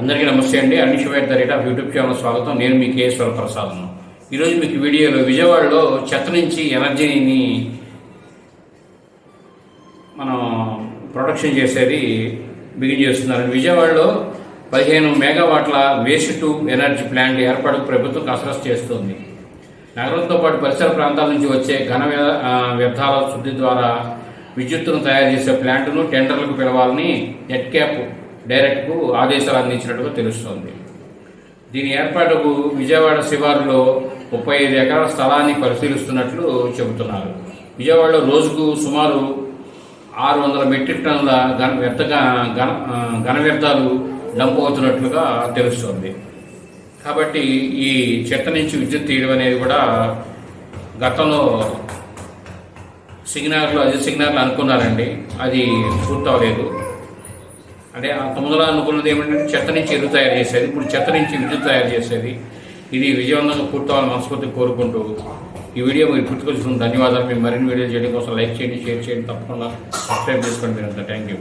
అందరికీ నమస్తే అండి. అన్నిష్ the rate of YouTube channel స్వాగతం. నేను మీ కేఎస్వర ప్రసాద్ను. ఈరోజు మీకు వీడియోలో విజయవాడలో చెత్త నుంచి ఎనర్జీని మనం ప్రొడక్షన్ చేసేది బిగిన్ చేస్తున్నారు. విజయవాడలో 15 మెగావాట్ల వేస్ట్ టు ఎనర్జీ ప్లాంట్ ఏర్పాటుకు ప్రభుత్వం కసరత్తు చేస్తుంది. నగరంతో పాటు పరిసర ప్రాంతాల నుంచి వచ్చే ఘన వ్యర్థాల శుద్ధి ద్వారా విద్యుత్తును తయారు చేసే ప్లాంటును టెండర్లకు పిలవాలని నెట్ క్యాప్ డైరెక్ట్కు ఆదేశాలు అందించినట్టుగా తెలుస్తోంది. దీని ఏర్పాటుకు విజయవాడ శివారులో 35 ఎకరాల స్థలాన్ని పరిశీలిస్తున్నట్లు చెబుతున్నారు. విజయవాడలో రోజుకు సుమారు 600 మెట్రిక్ టన్నుల ఘన వ్యర్థాలు డంప్ అవుతున్నట్లుగా తెలుస్తోంది. కాబట్టి ఈ చెత్త నుంచి విద్యుత్ తీయడం అనేది కూడా గతంలో సిగ్నల్ అనుకున్నారండి. అది పూర్తవలేదు. అంటే అంత ముందర అనుకున్నది ఏమంటే చెత్త నుంచి ఎరువు తయారు చేసేది, ఇప్పుడు చెత్త నుంచి విద్యుత్ తయారు చేసేది. ఇది విజయవంతంగా పూర్తవాలని మనస్ఫూర్తిగా కోరుకుంటూ ఈ వీడియో మీరు గుర్తుకొచ్చుకున్న ధన్యవాదాలు. మీరు మరిన్ని వీడియోలు చేయడం కోసం లైక్ చేయండి, షేర్ చేయండి, తప్పకుండా సబ్స్క్రైబ్ చేసుకోండి. మీరంతా థ్యాంక్ యూ.